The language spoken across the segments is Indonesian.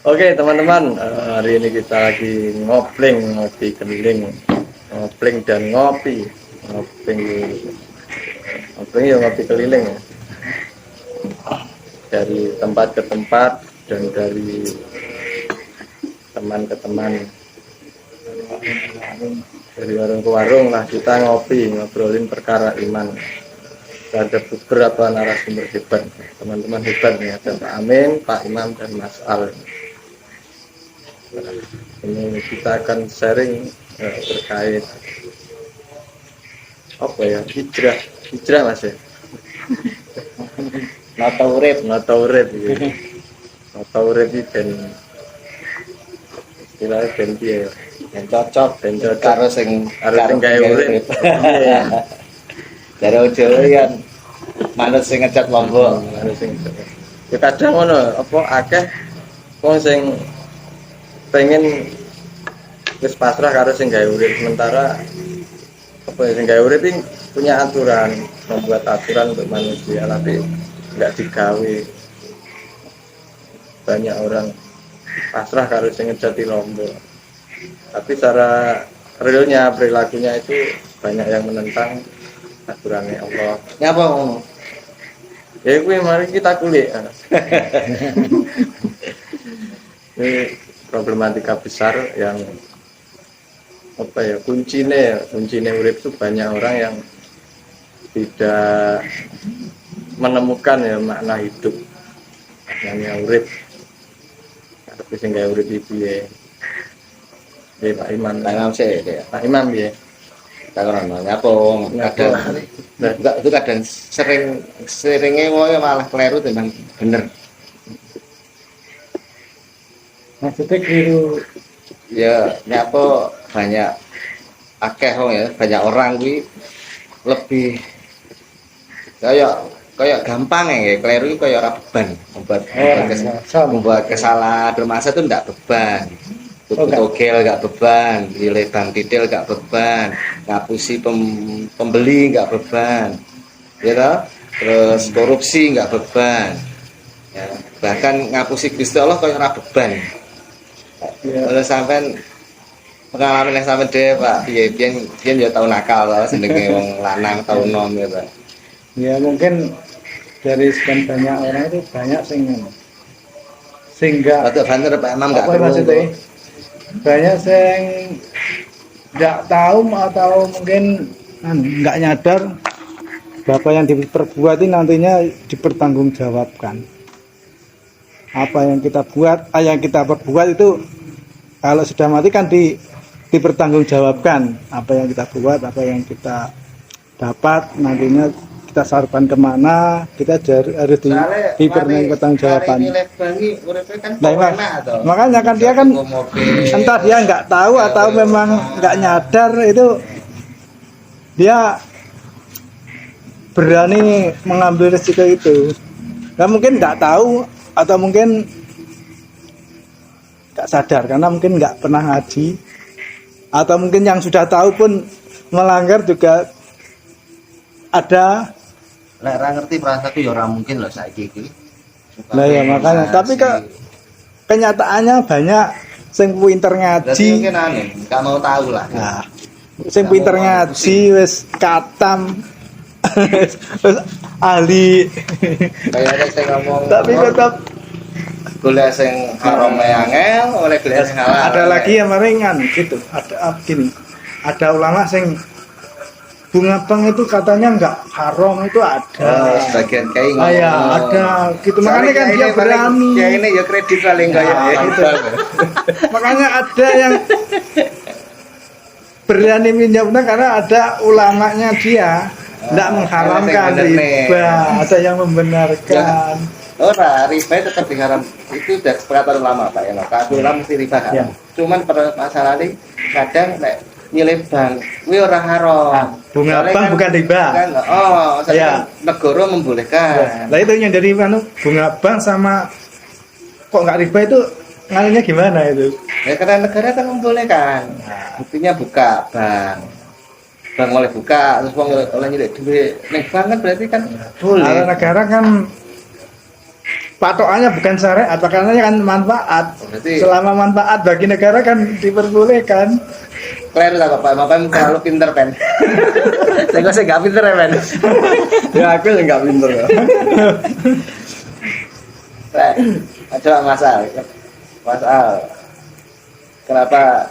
Oke teman-teman, hari ini kita lagi ngopi keliling, ngopling dan ngopi, ngopling ya ngopi keliling ya. Dari tempat ke tempat dan dari teman ke teman, dari warung ke warung lah kita ngobrolin perkara iman. Ada beberapa narasumber hebat, teman-teman hebat nih, ada Pak Amin, Pak Imam dan Mas Al. Ini kita akan sharing terkait apa ya, hijrah Mas ya, nata urip gitu. Nata urip iki ben istilahnya ben piye yang cocok karo sing gawe urip. Dari Jawa kan manut sing ngecat lombok. Ya kadang ngono apa akeh wong sing pengen wis pasrah karo sing gawe urip, sementara apa ya, sing gawe urip punya aturan, membuat aturan untuk manusia tapi enggak digawe. Banyak orang pasrah karo sing ngejati lombok, tapi secara realnya perilakunya itu banyak yang menentang aturannya Allah. Ngapa ngono? Ya kuwi mari kita kulik. Ini problematika besar yang apa ya, kuncine urip itu banyak orang yang tidak menemukan ya makna hidup, maknanya urip. Tapi sing gawe urip iki piye? Pak Imam sih ya. Pak Imam ya. Takon nyapa kadang enggak itu kadang seringnya wong malah keliru tentang bener. Maksudnya keliru Ya nyapa banyak akeh wong ya, banyak orang kuwi lebih kayak gampang ya, keliru kayak ora beban, membuat kesalahan bermasa itu enggak beban. Togel enggak beban, nilai bank detail enggak beban, ngapusi pembeli enggak beban, ya toh? Terus korupsi enggak beban, ya, bahkan ngapusi Gusti Allah kayak ora beban. Kalau sampean pengalaman yang sampean dhewe Pak, biyen ya tau nakal to jenenge wong lanang tau nom ya Pak. Ya mungkin dari sekian banyak orang itu banyak sehingga Waktu banter Pak Imam enggak maksudnya banyak yang nggak tahu atau mungkin nggak nyadar bahwa yang diperbuat ini nantinya dipertanggungjawabkan. Apa yang kita buat, yang kita perbuat itu kalau sudah mati kan dipertanggungjawabkan. Apa yang kita buat, apa yang kita dapat nantinya kita salurkan kemana, kita harus dipertanggungjawabkan. Makanya kan dia kan entah dia nggak tahu atau memang nggak nyadar, itu dia berani mengambil resiko itu. Nah, mungkin nggak tahu atau mungkin nggak sadar karena mungkin nggak pernah ngaji, atau mungkin yang sudah tahu pun melanggar juga ada. Lek ora ngerti perasaku ya ora mungkin loh saiki iki. Nah ya makanya, tapi kenyataannya banyak sing pinter ngaji. Mungkin aneh, enggak mau tahu lah. Nah, sing pinter ngaji wis katam. Wis ahli. Kayak ada sing ngomong. Tapi tetap golek sing haram angel, oleh golek sing halal. ada lagi yang meringan gitu. Ada gini. Ada ulama sing bunga bank itu katanya enggak haram, itu ada. Sebagian kayak ngomong. Ya, ada gitu. Makanya kan dia berani. Ya ini ya kredit paling kayak gitu. Makanya ada yang berani minjamnya karena ada ulamanya dia enggak mengharamkan riba, ada yang membenarkan. Ora, riba tetap diharam. Itu udah kesepakatan ulama Pak ya. Kalau ulama mesti riba haram. Cuman pada masalah ini kadang nilai bank kuwi ora haram. Bunga bank bukan riba. Kan, ya. Negara membolehkan. Lah itu yang dari bunga bank sama kok nggak riba itu ngaruhnya gimana itu? Ya karena negara kan membolehkan. Buktinya buka bank. Bank boleh buka, terus wong oleh nyilek duit ning bank kan berarti kan boleh. Kalau negara kan patokannya bukan syariat, patokannya kan manfaat. Berarti- Selama manfaat bagi negara kan diperbolehkan. Keren lah Bapak terlalu pinter pen. Saya nggak pinter ya pen. Ya aku yang nggak pinter ya. Coba Mas Al, kenapa?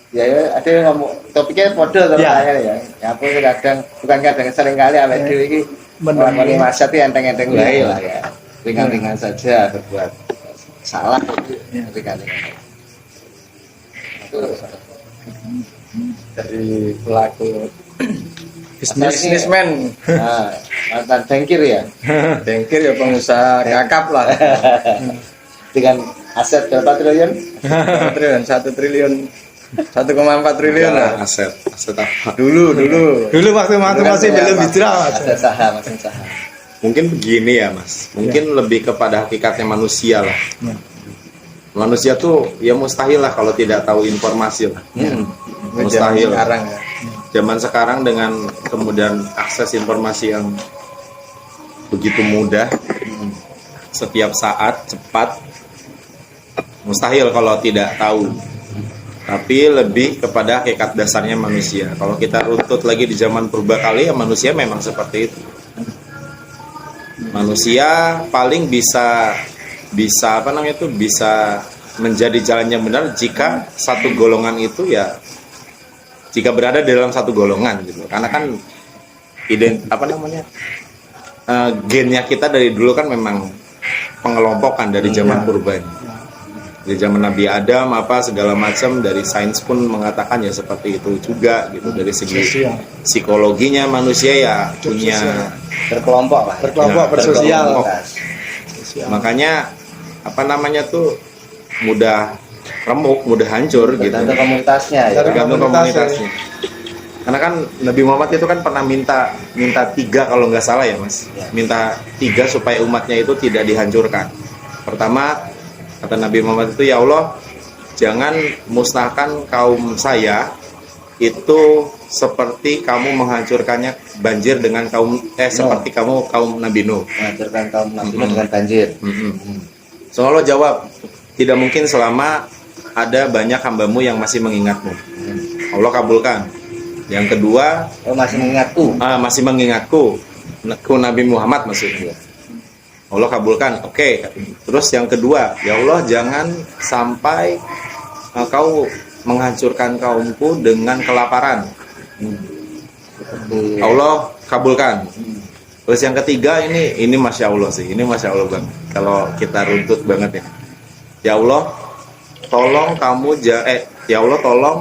Ya ada yang ngomong topiknya podo sama Ya. saya ya. Ya aku bukan kadang sering kali awake dhewe iki melakoni maksiat itu enteng-enteng wae lah ya. Ringan-ringan saja berbuat salah itu ringan-ringan. Dari pelaku Bisnismen. Nah, mantan bankir ya. bankir ya pengusaha kakap lah. Dengan aset berapa triliun? 1 triliun 1,4 triliun lah. Aset apa? Dulu Dulu waktu masih belum hijrah. Aset saham. Mungkin begini ya Mas, mungkin lebih kepada hakikatnya manusia lah. Manusia tuh ya mustahil lah kalau tidak tahu informasi lah. Mustahil. Sekarang ya. Zaman sekarang dengan kemudian akses informasi yang begitu mudah, setiap saat cepat, mustahil kalau tidak tahu. Tapi lebih kepada hakikat dasarnya manusia. Kalau kita runtut lagi di zaman purbakala ya manusia memang seperti itu. Manusia paling bisa apa namanya itu bisa menjadi jalan yang benar jika satu golongan itu ya jika berada di dalam satu golongan gitu. Karena kan gennya kita dari dulu kan memang pengelompokan dari zaman purba ini. Di zaman Nabi Adam segala macam dari sains pun mengatakan ya seperti itu juga gitu dari segi psikologinya manusia ya punya Berkelompok lah. Berkelompok, Ya, bersosial. makanya mudah remuk, mudah hancur gitu. Tergantung komunitasnya ya. Tergantung komunitasnya. Karena kan Nabi Muhammad itu kan pernah minta 3 kalau nggak salah ya Mas. Minta 3 supaya umatnya itu tidak dihancurkan. Pertama kata Nabi Muhammad itu, ya Allah jangan musnahkan kaum saya itu seperti kamu menghancurkannya banjir dengan seperti kamu kaum Nabi Nuh. Menghancurkan kaum Nabi Nuh dengan banjir. So Allah jawab, tidak mungkin selama ada banyak hambamu yang masih mengingatmu. Allah kabulkan. Yang kedua, Masih mengingatku. masih mengingatku, Nabi Muhammad maksudnya. Allah kabulkan. Oke. Terus yang kedua, ya Allah jangan sampai kau menghancurkan kaumku dengan kelaparan. Allah kabulkan. Terus yang ketiga ini masya Allah sih, ini masya Allah banget. Kalau kita runtut banget ya. Ya Allah, tolong ya Allah tolong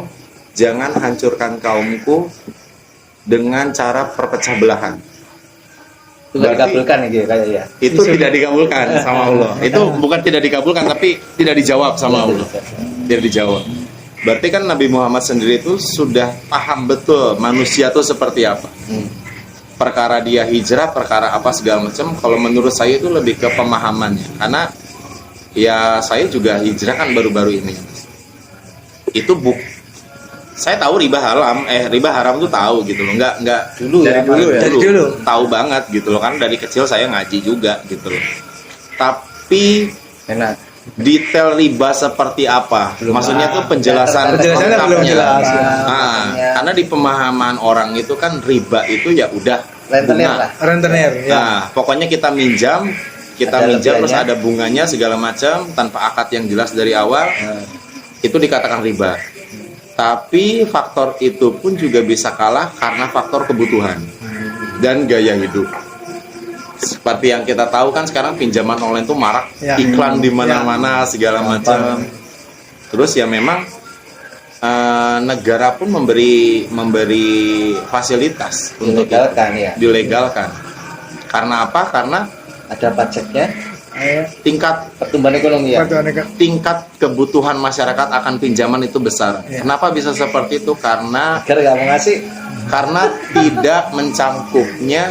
jangan hancurkan kaumku dengan cara perpecah belahan. Itu nggak dikabulkan gitu kayak ya. Itu tidak dikabulkan sama Allah. Itu bukan tidak dikabulkan tapi tidak dijawab sama Allah. Tidak dijawab. Berarti kan Nabi Muhammad sendiri itu sudah paham betul manusia itu seperti apa. Perkara dia hijrah, perkara apa segala macam. Kalau menurut saya itu lebih ke pemahamannya. Karena ya saya juga hijrah kan baru-baru ini. Itu saya tahu riba haram tuh tahu gitu loh. Enggak Dulu ya. Dari dulu. tahu banget gitu loh, kan dari kecil saya ngaji juga gitu loh. Tapi Enak. detail riba seperti apa? Maksudnya tuh penjelasannya Penjelasannya belum jelas. Karena di pemahaman orang itu kan riba itu ya udah Rentenir bunga. lah. Rentenir ya. Nah, pokoknya kita minjam Ada terus lebihannya. ada bunganya segala macam tanpa akad yang jelas dari awal. Itu dikatakan riba. Tapi faktor itu pun juga bisa kalah karena faktor kebutuhan dan gaya hidup. Seperti yang kita tahu kan sekarang pinjaman online itu marak, Ya. iklan di mana-mana segala macam. Terus ya memang negara pun memberi fasilitas untuk Dilegalkan ya. dilegalkan. Karena apa? Karena Ada pajaknya, tingkat pertumbuhan ekonomi ya. tingkat kebutuhan masyarakat akan pinjaman itu besar. Ya. Kenapa bisa seperti itu? Karena Agar nggak mau ngasih. tidak mencangkupnya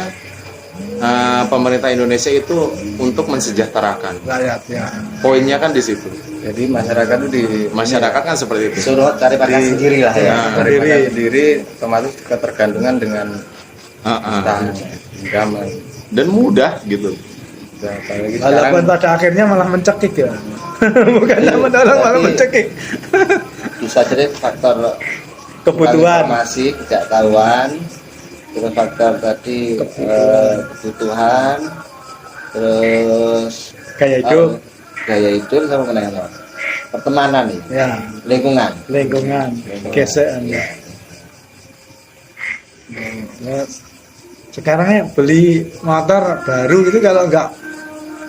pemerintah Indonesia itu untuk mensejahterakan. Rakyat ya. Poinnya kan di situ. Jadi masyarakat itu Masyarakat kan seperti itu. Suruh cari pakan sendiri lah ya. dari sendiri otomatis ketergantungan dengan Ah, ah. utang, pinjaman. Dan mudah gitu. Nah, apalagi Walaupun pada akhirnya malah mencekik ya. Bukannya menolong malah Berarti- mencekik. Bisa jadi faktor Kebutuhan. informasi, ketidaktahuan, terus faktor tadi kebutuhan, terus Kayak hidup. gaya hidup sama kenapa? Pertemanan nih, Ya, lingkungan. lingkungan, gesekan ya. Ya, sekarang ya beli motor baru itu kalau enggak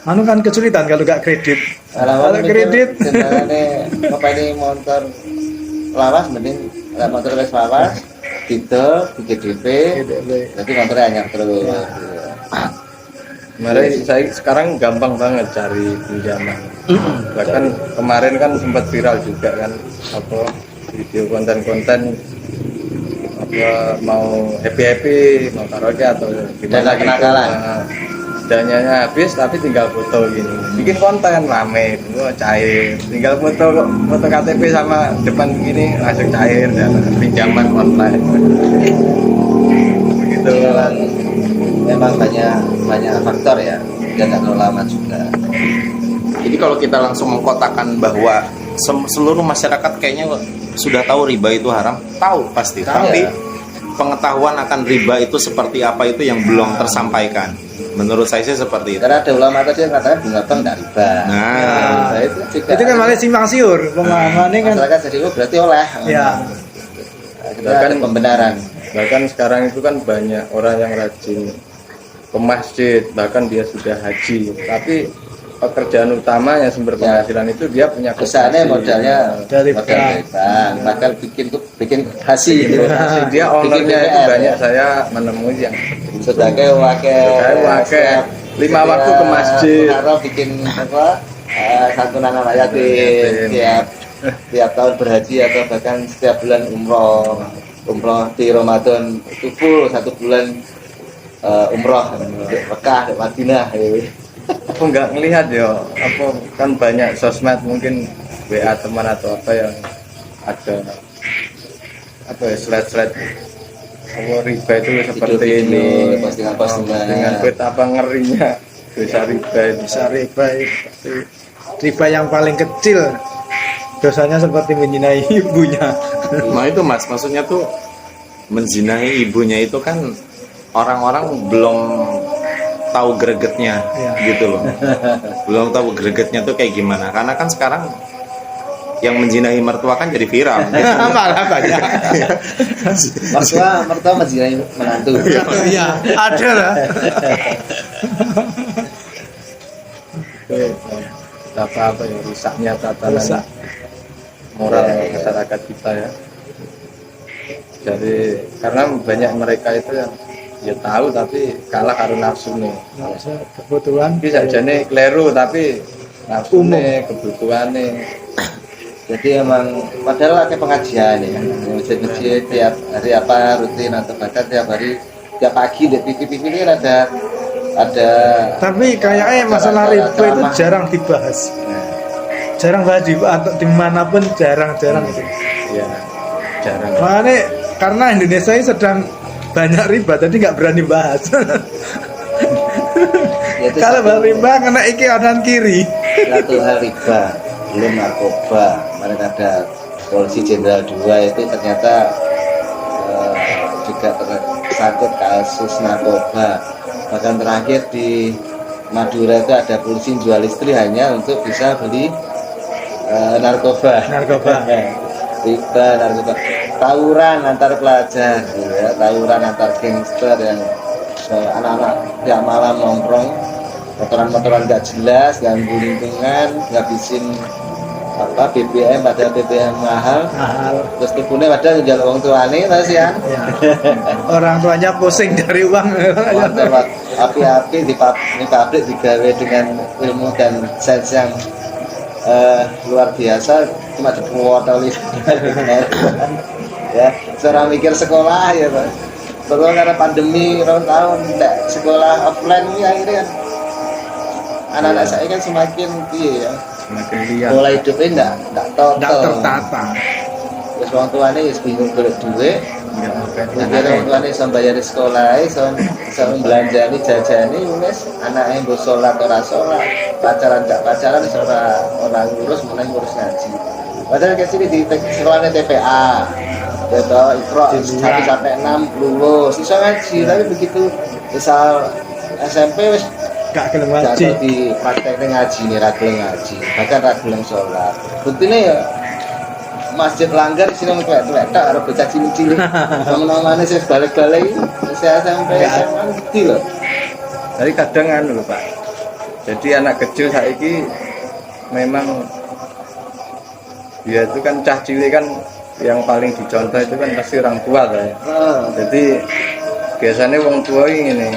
kan kesulitan kalau enggak kredit. Kalau kredit apa ini motor lawas mending motor les lawas, gitu, DP, jadi motornya hanya terus. Kemarin saya sekarang gampang banget cari pinjaman. Bahkan kemarin kan sempat viral juga kan apa video konten-konten apa mau happy mau karaoke atau gimana gitu. Kenakalan. Nah, dananya habis tapi tinggal foto gini. Bikin konten rame itu cair. Tinggal foto KTP sama depan gini langsung cair dan pinjaman online. Begitu kan. Memang banyak faktor ya, dan nggak terlalu lama juga. Jadi kalau kita langsung mengkotakkan bahwa seluruh masyarakat kayaknya sudah tahu riba itu haram, tahu pasti. Tahu, Tapi ya. pengetahuan akan riba itu seperti apa itu yang belum tersampaikan. Menurut saya sih seperti itu. Karena ada ulama tadi yang katakan bunga bank nggak riba. Nah, itu juga. Itu kan malah simpang siur pemahamannya kan. masyarakat jadi berarti oleh. Ya, Kita ada pembenaran. Bahkan sekarang itu kan banyak orang yang rajin ke masjid, bahkan dia sudah haji, tapi pekerjaan utamanya sumber penghasilan itu dia punya Kesannya koperasi. modalnya Dari modal bank. dari bank, bahkan bikin hasil. Koperasi. Dia ownernya itu PR. banyak saya menemui yang Sebagai pakai 5 waktu ke masjid. Harap bikin apa? Santunan anak yatim tiap tahun berhaji atau bahkan setiap bulan umroh di Ramadan itu full 1 bulan umroh di Mekah, di Madinah. aku nggak ngelihat ya apa kan banyak sosmed mungkin WA teman atau apa yang ada apa ya slide apa riba itu seperti ini postingan-postingan. dengan betapa ngerinya dosa riba itu. bisa riba itu. Riba yang paling kecil dosanya seperti menzinai ibunya. nah itu Mas, maksudnya tuh menzinahi ibunya itu kan orang-orang belum tahu gregetnya Iya. gitu loh. Belum tahu gregetnya tuh kayak gimana. Karena kan sekarang yang menjinahi mertua kan jadi viral. Malah banyak. Mertua menzinai menantu. Iya, ada lah. Apa ya rusaknya tatanan Rusak. moral masyarakat kita ya. Jadi karena banyak mereka itu yang ya tahu tapi kalah karena nafsu nih. Kebutuhan Bisa jadi keliru tapi nafsu nih kebutuhan nih. Jadi emang padahal ada pengajian ya, masjid-masjid tiap hari apa rutin atau bahkan tiap hari tiap pagi di TV ini kan ada. tapi kayaknya masalah riba itu jarang dibahas. Jarang bahas atau dimanapun jarang-jarang itu. Ya jarang. Makanya karena Indonesia ini sedang banyak riba, jadi nggak berani bahas. Ya, itu Kalau satu- bahas riba kena iki kanan kiri. satu hal riba, belum narkoba. Kemarin ada polisi jenderal 2 itu ternyata juga tersangkut kasus narkoba. Bahkan terakhir di Madura itu ada polisi jual istri hanya untuk bisa beli narkoba. Narkoba. Riba, narkoba. Tawuran antar pelajar, gitu ya. Tawuran antar gangster yang anak-anak tiap malam nongkrong, motoran-motoran nggak jelas, ganggu lingkungan, ngabisin apa BBM, padahal BBM mahal, terus tipunya padahal jual uang tuane mas ya. Ya. Orang tuanya pusing dari uang. Api-api di pabrik digawe dengan ilmu dan sains yang luar biasa, cuma dipotoli. Ya, seorang mikir sekolah ya Pak. Terus karena pandemi tahun tidak sekolah offline ini akhirnya kan anak-anak saya kan semakin ya, Semakin liar. pola hidupnya enggak total. Tidak tertata. Terus orang tuanya ya bingung golek duit, Jadi orang tuane iso bayar sekolah, iso belanjani jajani wis anake mbok salat ora salat, pacaran gak pacaran iso ora ngurus mulai ngurus ngaji. Padahal ke sini di sekolahnya TPA. Beto Iqra 1 sampai 6 lulus iso ngaji, tapi begitu misal SMP wis gak gelem jatuh ngaji. di prakteknya ngaji nih, ra gelem ngaji, bahkan ra gelem sholat. Buktine ya masjid langgar sini tuwek-tuwek tak karo bocah cilik-cilik. Nama-namane sing balik-balik saya sampai SMA ngerti loh. Jadi kadang anu lho Pak. Jadi anak kecil saiki memang dia itu kan cah cilik kan yang paling dicontoh itu kan pasti orang tua kan. Jadi biasanya wong tua ini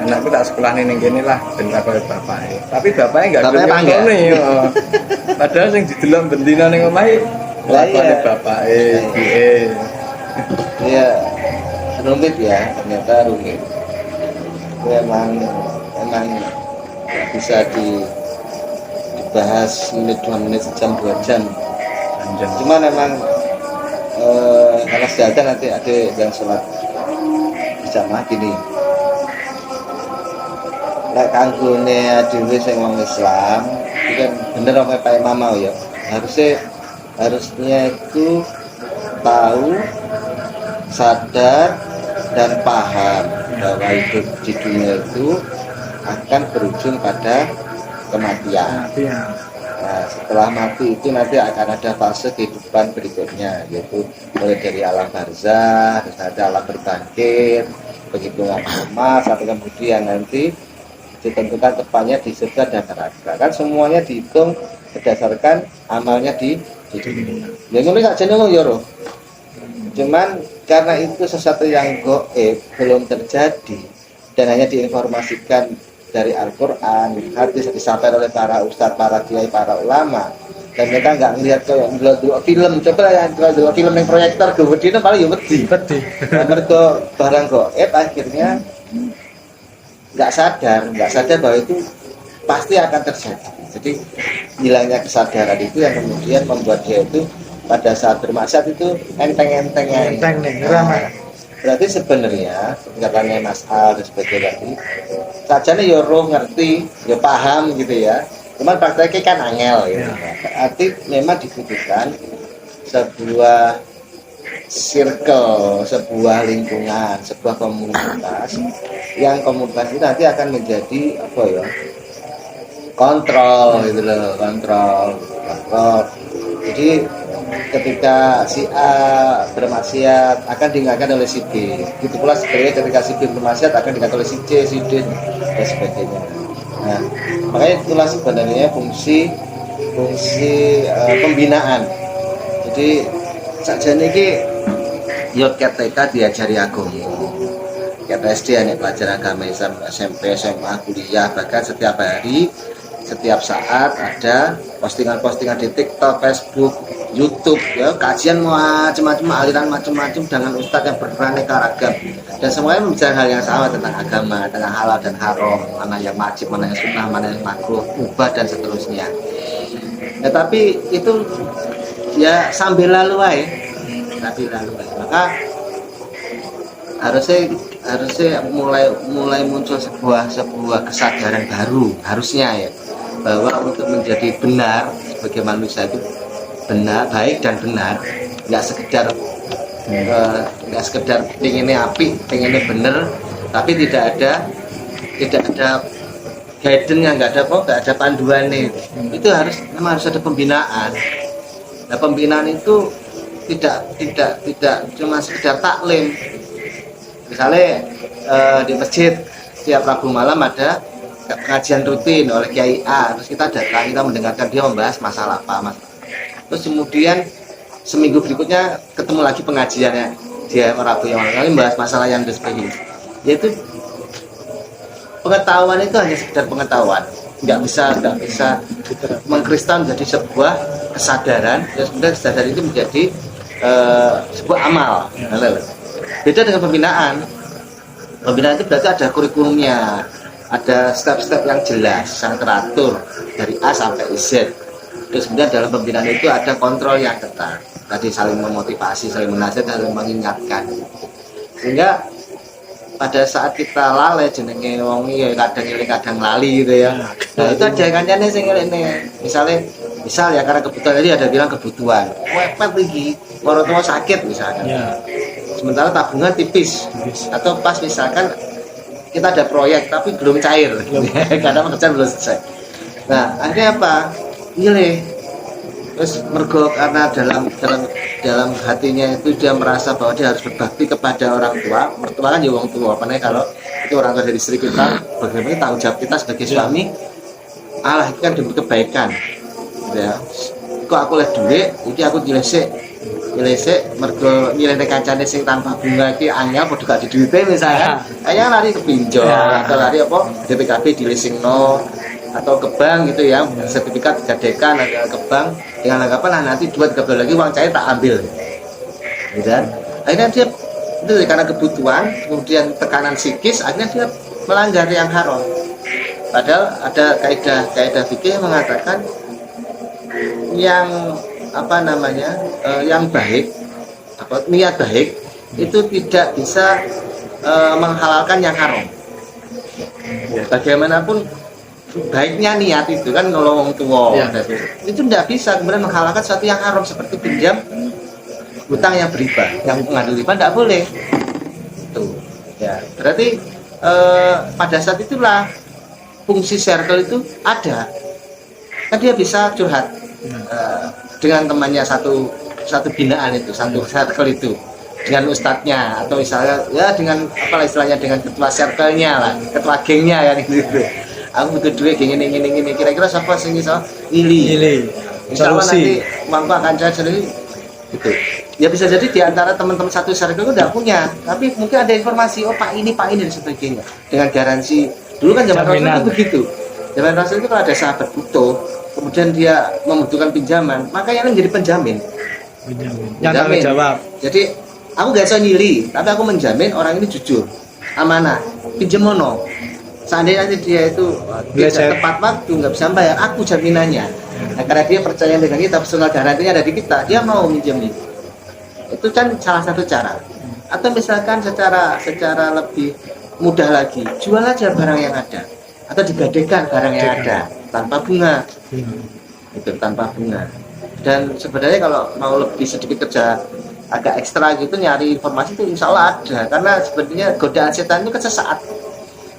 anakku tak sekolah nih gini lah ben tak kaya bapaknya. Tapi bapaknya enggak gelem nih. Padahal sing didelok bendina ning omahe lakone bapake, piye. Iya, rumit ya, ternyata rumit. Memang nggak bisa dibahas menit 2 menit, sejam 2 jam. Panjang. Cuma memang kalau sejahtera nanti ada yang sholat berjamaah gini. Nek kanggone dhewe sing wong Islam, itu kan bener apa Pak Imam mau ya. Harusnya itu tahu, sadar dan paham bahwa hidup di dunia itu akan berujung pada kematian. Nah, setelah mati itu nanti akan ada fase kehidupan berikutnya, yaitu mulai dari alam barzah, terus ada alam berbangkit, begitu lama sampai kemudian nanti ditentukan tepatnya di surga dan neraka. Kan semuanya dihitung berdasarkan amalnya di dunia. Ya ngono saja ngono ya roh. Cuman karena itu sesuatu yang gaib, belum terjadi dan hanya diinformasikan dari Al-Quran, hadis disampaikan oleh para ustadz, para kiai, para ulama, dan mereka nggak ngelihat kayak dua film. Coba yang dua film yang proyektor gede itu paling ya wedi. Mereka barang gaib akhirnya nggak sadar bahwa itu pasti akan terjadi. Jadi hilangnya kesadaran itu yang kemudian membuat dia itu pada saat bermaksiat itu enteng-entengnya. Berarti sebenarnya katanya Mas Al dan sebagainya tadi, sajane ya roh ngerti, ya paham gitu ya. Cuman prakteknya kan angel gitu. Berarti memang dibutuhkan sebuah circle, sebuah lingkungan, sebuah komunitas yang komunitas itu nanti akan menjadi apa ya? Kontrol gitu loh, kontrol. Jadi ketika si A bermaksiat akan diingatkan oleh si B. Gitu pula sebenarnya ketika si B bermaksiat akan diingatkan oleh si C, si D dan sebagainya. Nah, makanya itulah sebenarnya fungsi pembinaan. Jadi sakjane iki yo TK diajari agama. Ket SD nek pelajaran agama Islam, SMP, SMA, kuliah, bahkan setiap hari, setiap saat ada postingan-postingan di TikTok, Facebook, YouTube, ya kajian macam-macam, aliran macam-macam dengan ustadz yang beraneka ragam dan semuanya membicarakan hal yang sama tentang agama, tentang halal dan haram, mana yang wajib, mana yang sunnah, mana yang makruh, ubah dan seterusnya. Ya, tapi itu ya sambil lalu aja, maka harusnya mulai muncul sebuah kesadaran baru harusnya ya, bahwa untuk menjadi benar sebagai manusia itu benar, baik dan benar, nggak sekedar pengennya api, pengennya benar, tapi tidak ada guidance-nya, nggak ada panduannya. Itu memang harus ada pembinaan. Nah, pembinaan itu tidak cuma sekedar taklim. Misalnya di masjid setiap Rabu malam ada pengajian rutin oleh Kiai A, terus kita datang, kita mendengarkan dia membahas masalah apa, terus kemudian seminggu berikutnya ketemu lagi pengajiannya dia Rabu yang lalu membahas masalah yang sebagainya. Yaitu pengetahuan itu hanya sekedar pengetahuan, nggak bisa mengkristal menjadi sebuah kesadaran, dan kemudian kesadaran itu menjadi sebuah amal. Beda dengan pembinaan. Pembinaan itu berarti ada kurikulumnya, ada step-step yang jelas, yang teratur dari A sampai Z. Terus kemudian dalam pembinaan itu ada kontrol yang ketat. tadi saling memotivasi, saling menasihati, saling mengingatkan. Sehingga pada saat kita lalai jenenge wong iki kadang eling kadang lali gitu ya. Nah, itu ada kancane sing ngene. Misal ya karena kebutuhan tadi ada bilang kebutuhan. Wepet iki, orang tua sakit misalkan. Sementara tabungan tipis. Atau pas misalkan kita ada proyek tapi belum cair. Karena pekerjaan belum selesai. Nah, akhirnya apa? Milih. Terus mergo karena dalam hatinya itu dia merasa bahwa dia harus berbakti kepada orang tua. Mertua kan ya wong tua. Apalagi kalau itu orang tua dari istri kita, bagaimana tanggung jawab kita sebagai suami? Allah itu kan demi kebaikan. Ya. Kok aku lihat duit, jadi aku dilesek mergo nyilehne kancane sing tanpa bunga iki anyar padha gak diduwite misalnya. Kayaknya lari ke pinjol atau lari apa DPKB dilesingno atau ke bank gitu ya, sertifikat digadekan ke bank dengan anggapan nanti 2-3 bulan lagi uang cair tak ambil. Gitu kan? Akhirnya dia itu karena kebutuhan, kemudian tekanan psikis, akhirnya dia melanggar yang haram. Padahal ada kaidah fikih yang mengatakan yang yang baik, niat baik itu tidak bisa menghalalkan yang haram. Bagaimanapun baiknya niat itu kan nolong orang tua, itu tidak bisa kemudian menghalalkan sesuatu yang haram seperti pinjam hutang yang beriba, yang mengandung riba tidak boleh. Tuh, ya berarti pada saat itulah fungsi circle itu ada, kan dia bisa curhat dengan temannya satu binaan itu, satu circle itu, dengan ustadznya atau misalnya ya dengan apa istilahnya dengan ketua circle-nya lah, ketua gengnya kan gitu. Aku butuh duit gini kira-kira siapa sing iso ngili. Insyaallah nanti uangku akan cair gitu. Ya bisa jadi di antara teman-teman satu circle itu tidak punya, tapi mungkin ada informasi pak ini dan sebagainya dengan garansi. Dulu kan zaman Rasul itu begitu. Zaman Rasul itu kalau ada sahabat butuh, kemudian dia membutuhkan pinjaman, maka yang menjadi penjamin. Yang tanggung jawab. Jadi aku gak bisa nyili, tapi aku menjamin orang ini jujur, amanah, pinjam mono. Seandainya dia itu tidak tepat waktu, nggak bisa bayar, aku jaminannya. Nah, karena dia percaya dengan kita, personal garantinya ada di kita, dia mau minjemin. Itu kan salah satu cara. Atau misalkan secara lebih mudah lagi, jual aja barang yang ada, atau digadekan barang yang ada tanpa bunga. Itu tanpa bunga. Dan sebenarnya kalau mau lebih sedikit kerja agak ekstra gitu nyari informasi itu insya Allah ada, karena sebenarnya godaan setan itu kan sesaat.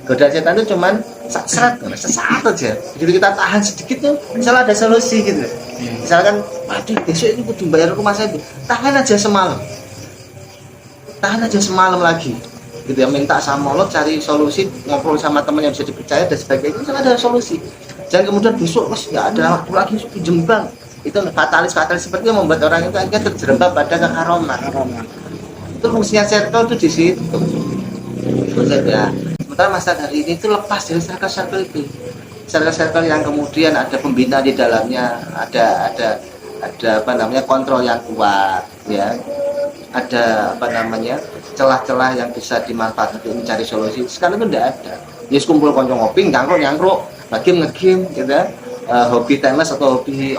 Godaan setan itu cuman sesaat aja. Jadi kita tahan sedikit tuh, misalnya ada solusi gitu. Misalkan, waduh besok ini kudu bayar rumah saya, tahan aja semalam lagi. Gitu ya, minta sama Allah, cari solusi, ngobrol sama teman yang bisa dipercaya dan sebagainya, misalnya ada solusi. Jangan kemudian besok mas nggak ada waktu lagi pinjam bank. Itu fatalis seperti itu membuat orang itu akhirnya terjerembab pada keharaman. Itu fungsinya circle itu di situ. Itu saja. Sementara masa dari ini itu lepas dari circle itu. Circle yang kemudian ada pembina di dalamnya, ada kontrol yang kuat, ya. Ada celah-celah yang bisa dimanfaatkan untuk mencari solusi. Sekarang itu tidak ada. Yes kumpul konco ngopi, nyangkruk, lagi ngegame, gitu. Hobi tenis atau hobi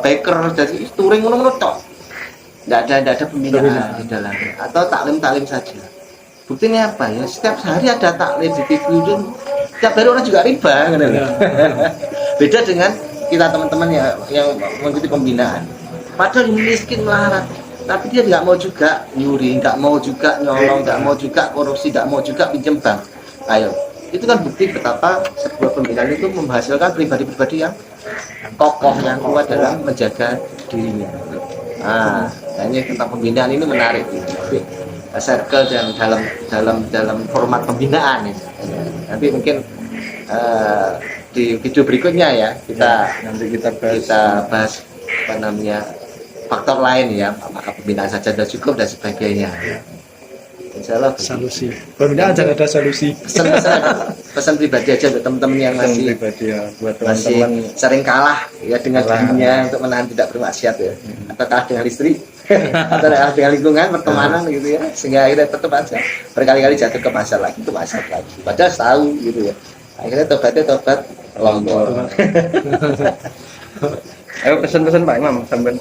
baker, jadi touring ngono-ngono tok. Tidak ada pembinaan di dalamnya. Atau taklim saja. Buktinya apa ya? Setiap hari ada taklim di TV itu. Setiap hari orang juga riba, gitu. Beda dengan kita teman-teman yang mengikuti pembinaan. Padahal miskin melarat, tapi dia nggak mau juga nyuri, nggak mau juga nyolong, nggak mau juga korupsi, nggak mau juga pinjam bank. Ayo, itu kan bukti betapa sebuah pembinaan itu menghasilkan pribadi-pribadi yang kokoh, yang kuat dalam menjaga dirinya. Nah, ini tentang pembinaan ini menarik. Circle dan dalam format pembinaan ini. Nanti mungkin di video berikutnya ya kita bahas faktor lain ya, apakah pembinaan saja sudah cukup dan sebagainya. Insyaallah solusi. Pembinaan jangan ada solusi. Pesan pribadi aja untuk teman-teman yang masih sering kalah ya dengan dirinya untuk menahan tidak bermaksiat ya, atau kalah dengan istri atau kalah dengan lingkungan pertemanan gitu ya, sehingga akhirnya tetap aja berkali-kali jatuh ke masalah lagi. Padahal tahu gitu ya. Akhirnya tobat lombok. Ayo pesan-pesan Pak Imam sampean.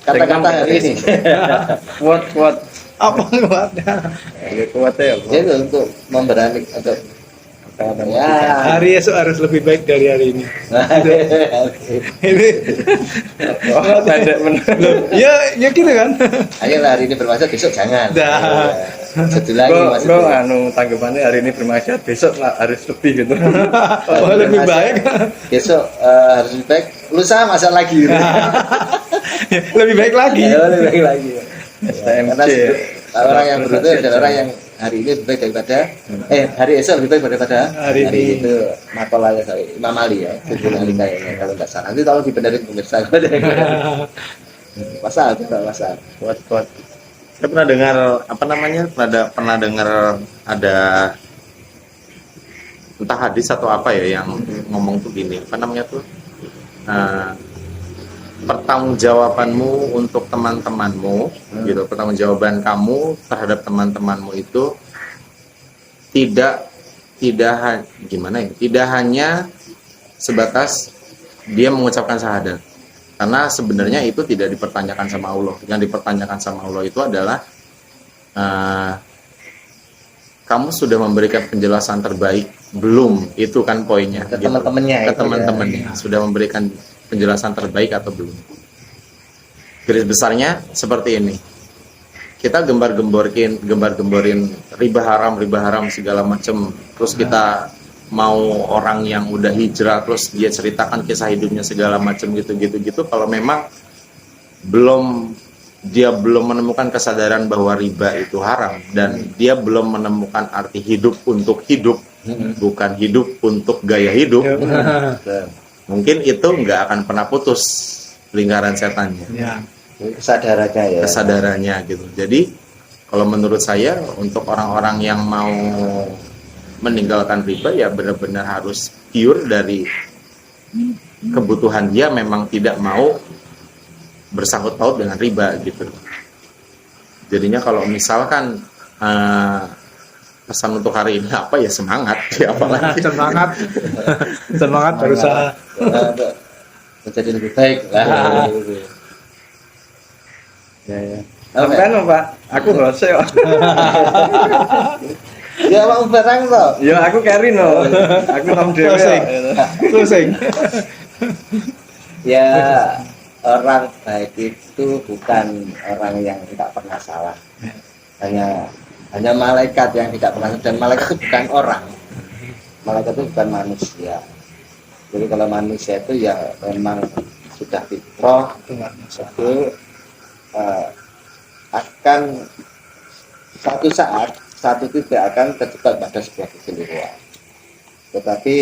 kata-kata hari ini. Kuat Apa kuatnya? ya kuatnya ya Jadi untuk memberani untuk ya Hari esok harus lebih baik dari hari ini. Ini pendek bener. loh, ya gitu kan. ayolah hari ini bermaksud besok jangan. Dah. Sedih lagi Kok maksudnya. tanggapannya hari ini bermaksiat, besok lah harus lebih gitu. Oh, lebih baik. Besok harus lebih baik. Lusa masa lagi. Lebih baik lagi. Ya, lebih baik lagi. STMJ. Karena orang yang beruntung adalah orang yang hari ini lebih baik daripada hari esok lebih baik daripada Hari ini. itu makolahnya saya Imam Ali ya Imam Ali kayaknya kalau nggak salah nanti tolong dibenerin pemirsa pasal Kuat. Saya pernah dengar apa namanya? Pernah dengar ada entah hadis atau apa ya yang ngomong tuh gini, apa namanya tuh? Pertanggungjawabanmu untuk teman-temanmu gitu, pertanggungjawaban kamu terhadap teman-temanmu itu tidak hanya sebatas dia mengucapkan syahadat, karena sebenarnya itu tidak dipertanyakan sama Allah. Yang dipertanyakan sama Allah itu adalah kamu sudah memberikan penjelasan terbaik belum, itu kan poinnya ke gitu. teman-temannya Ke teman-temannya sudah memberikan penjelasan terbaik atau belum. Garis besarnya seperti ini. Kita gembar-gemborin riba haram segala macam. Terus kita mau orang yang udah hijrah terus dia ceritakan kisah hidupnya segala macam gitu. Kalau memang dia belum menemukan kesadaran bahwa riba itu haram dan dia belum menemukan arti hidup untuk hidup, bukan hidup untuk gaya hidup. Mungkin itu nggak akan pernah putus lingkaran setannya, Ya. kesadarannya ya gitu. Jadi kalau menurut saya untuk orang-orang yang mau meninggalkan riba ya benar-benar harus pure dari kebutuhan dia, memang tidak mau bersangkut paut dengan riba gitu. Jadinya kalau misalkan pesan untuk hari ini apa ya, semangat ya, apalagi Semangat berusaha. menjadi lebih baik lah. Ya. Apa? Sampean Pak, aku ngose kok. Ya mau barang toh. Ya aku carry no. Aku nom dhewe. Closing. Ya orang baik itu bukan orang yang tidak pernah salah. Hanya malaikat yang tidak pernah, dan malaikat itu bukan orang. Malaikat itu bukan manusia. Jadi kalau manusia itu ya memang sudah fitrah itu akan satu saat satu titik akan terjebak pada sebuah kekeliruan. Tetapi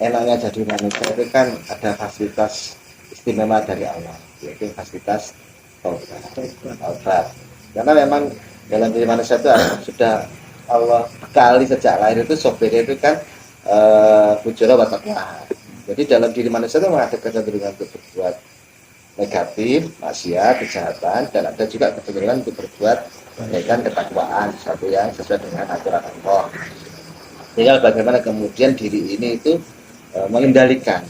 enaknya jadi manusia itu kan ada fasilitas istimewa dari Allah, yaitu fasilitas taubat. Karena memang dalam diri manusia itu sudah Allah bekali sejak lahir itu sopirnya itu kan fujura wa taqwa. Jadi dalam diri manusia itu ada kecenderungan untuk berbuat negatif, maksiat, kejahatan, dan ada juga kecenderungan untuk berbuat ketakwaan, sesuatu yang sesuai dengan aturan Allah. Tinggal bagaimana kemudian diri ini itu mengendalikan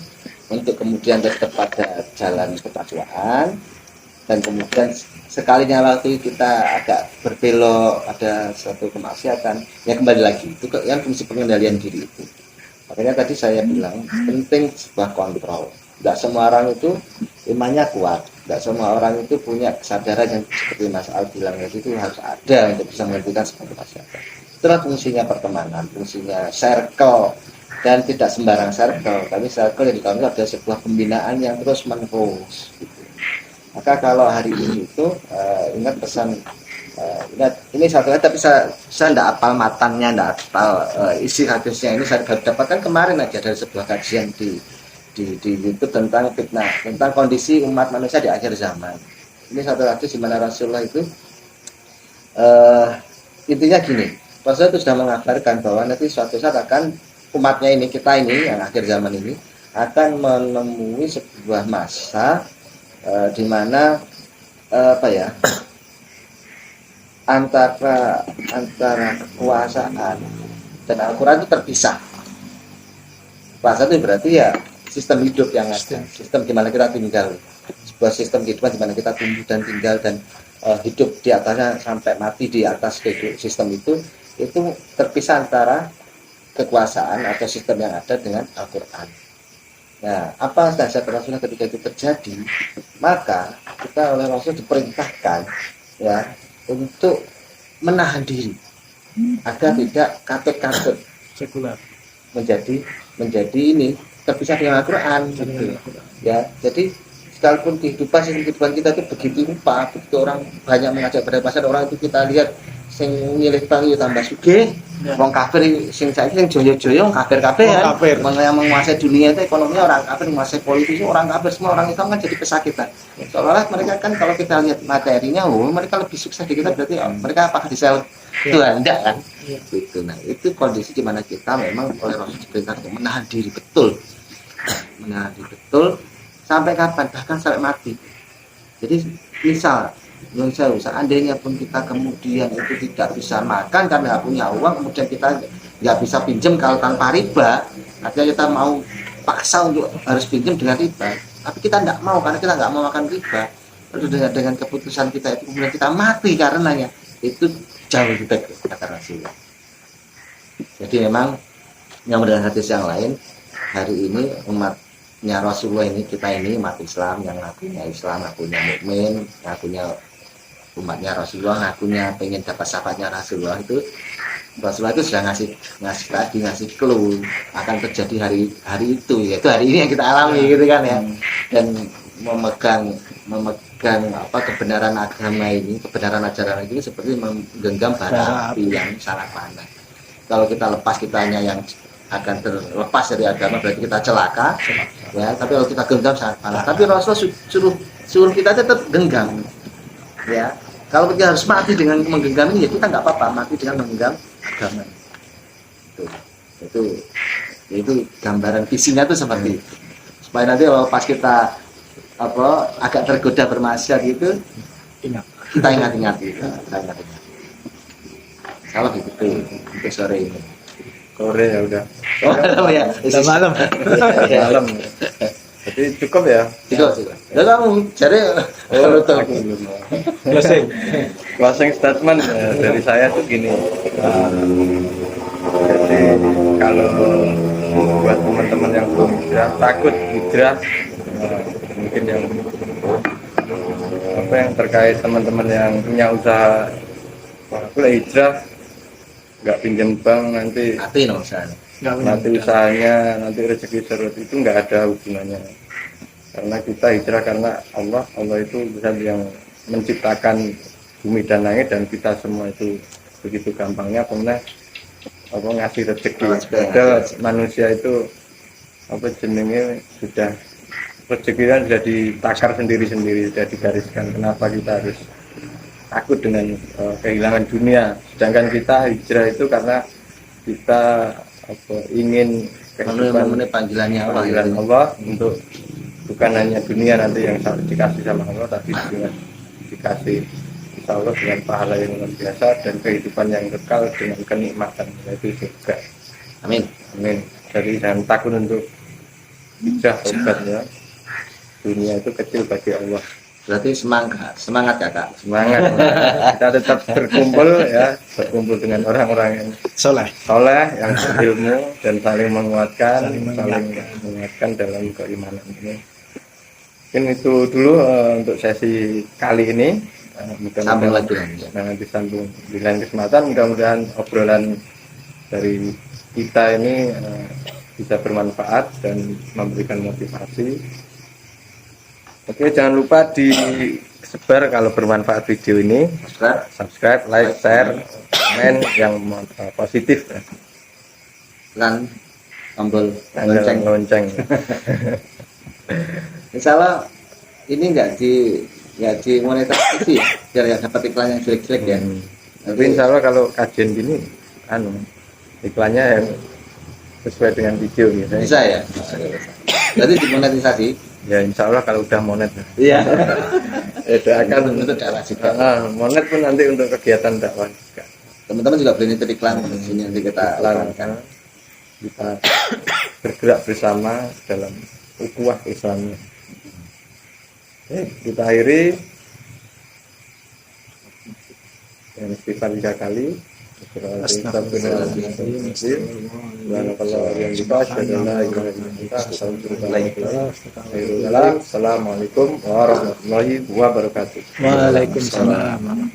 untuk kemudian tetap pada jalan ketakwaan, dan kemudian sekalinya waktu kita agak berbelok ada suatu kemaksiatan, ya kembali lagi itu yang fungsi pengendalian diri itu. Makanya tadi saya bilang penting sebuah kontrol. Tidak semua orang itu imannya kuat, tidak semua orang itu punya kesadaran yang seperti Mas Al bilang itu harus ada untuk bisa menentukan sebuah kemaksiatan. Itulah fungsinya pertemanan, fungsinya circle, dan tidak sembarang circle, tapi circle yang dikatakan ada sebuah pembinaan yang terus menerus. Gitu. Maka kalau hari ini itu ingat pesan. Ingat, ini satu lagi, tapi saya tidak apal matannya, tidak apal isi hadisnya. Ini saya dapatkan kemarin aja dari sebuah kajian di YouTube tentang fitnah, tentang kondisi umat manusia di akhir zaman. Ini satu hadis di mana Rasulullah itu intinya gini, Rasulullah itu sudah mengabarkan bahwa nanti suatu saat akan umatnya ini, kita ini yang akhir zaman ini akan menemui sebuah masa di mana antara kekuasaan dan Al-Quran itu terpisah. Kekuasaan itu berarti ya sistem hidup yang ada, sistem di mana kita tinggal, sebuah sistem kehidupan di mana kita tumbuh dan tinggal dan hidup di atasnya sampai mati di atas sistem itu terpisah antara kekuasaan atau sistem yang ada dengan Al-Quran. Nah, apa nasihat Rasulullah ketika itu terjadi? Maka kita oleh Rasul diperintahkan ya untuk menahan diri agar tidak katut-katut sekuler. menjadi ini terpisah dengan Al-Quran gitu. Ya, jadi sekalipun kehidupan kita itu begitu rupa, begitu orang banyak mengajak pada pasar, orang itu kita lihat sing nyilih bang yo tambah sugih, wong kafir sing saiki sing joyo-joyo wong kafir-kafir kan. Yang menguasai dunia itu ekonomi orang kafir, menguasai politik orang kafir, semua orang Islam kan jadi pesakitan. Seolah-olah mereka kan kalau kita lihat materinya, mereka lebih sukses dari kita, berarti mereka apakah disel Tuhan? Enggak kan? Gitu. Nah, itu kondisi di mana kita memang oleh Rasul diperintah untuk menahan diri betul. Menahan diri betul sampai kapan? Bahkan sampai mati. Jadi misal seandainya pun kita kemudian itu tidak bisa makan karena nggak punya uang, kemudian kita nggak bisa pinjam kalau tanpa riba, artinya kita mau paksa untuk harus pinjam dengan riba, tapi kita nggak mau karena kita nggak mau makan riba, terus dengan keputusan kita itu kemudian kita mati karenanya, itu jauh lebih baik kata Rasulullah. Jadi memang yang dengan hadis yang lain, hari ini umatnya Rasulullah ini, kita ini umat Islam yang ngakunya Islam, ngakunya mukmin, ngakunya umatnya Rasulullah, ngakunya pengen dapat syafaatnya Rasulullah, itu Rasulullah itu sudah ngasih clue akan terjadi hari itu, yaitu hari ini yang kita alami gitu kan ya. Dan memegang kebenaran agama ini, kebenaran ajaran ini seperti menggenggam bara api yang sangat panas. Kalau kita lepas, kita hanya yang akan terlepas dari agama, berarti kita celaka ya. Tapi kalau kita genggam sangat panas. Tapi Rasulullah suruh kita tetap genggam ya. Kalau kita harus mati dengan menggenggam ini, ya kita nggak apa-apa mati dengan menggenggam agama. Itu gambaran visinya tuh seperti itu. Supaya nanti kalau pas kita agak tergoda bermaksiat gitu, kita ingat-ingat gitu. Salah begitu untuk sore ini. Sore ya udah. Ya. Udah malam. Malam. Jadi cukup ya. Cukup. Ya kamu cari Closing statement dari saya tuh gini. Jadi kalau buat teman-teman yang belum hijrah, takut hijrah, mungkin yang terkait teman-teman yang punya usaha, aku hijrah nggak pinjam bank nanti nanti usahanya, nanti rezeki serut, itu nggak ada hubungannya. Karena kita hijrah karena Allah itu bisa yang menciptakan bumi dan langit, dan kita semua itu begitu gampangnya ngasih rezeki. Ada manusia itu jenenge sudah rezekinya sudah ditakar sendiri-sendiri, sudah digariskan. Kenapa kita harus takut dengan kehilangan dunia? Sedangkan kita hijrah itu karena kita ingin memenuhi panggilan Allah untuk bukan hanya dunia nanti yang dikasih sama Allah, tapi juga dikasih insya Allah dengan pahala yang luar biasa dan kehidupan yang kekal dengan kenikmatan, yaitu surga. Amin. Jadi jangan takut untuk hijrah tobat ya. Dunia itu kecil bagi Allah. Berarti semangat kakak. Semangat. Kita tetap berkumpul dengan orang-orang yang soleh, yang berilmu dan saling menguatkan dalam keimanan ini. Mungkin itu dulu untuk sesi kali ini. Sambung lagi. Nanti sambung di lain kesempatan. Mudah-mudahan obrolan dari kita ini bisa bermanfaat dan memberikan motivasi. Oke, jangan lupa disebar kalau bermanfaat video ini. Subscribe, like, share, komen yang positif. Dan tombol lonceng. Insyaallah ini nggak di monetisasi ya, biar ya dapat iklan yang jelek-jelek ya. Tapi insyaallah kalau kajian gini, iklannya yang sesuai dengan video biasanya. Bisa ya. Jadi dimonetisasi. Ya insyaallah kalau udah monet. Iya. Itu akan untuk dakwah juga. Monet pun nanti untuk kegiatan dakwah juga. Teman-teman juga boleh nitip iklan di sini, nanti kita lakukan. Kita bergerak bersama dalam ukhuwah Islamiyah. Kita akhiri yang istighfar 3 kali. Astagfirullahaladzim. Assalamualaikum warahmatullahi wabarakatuh. Waalaikumsalam.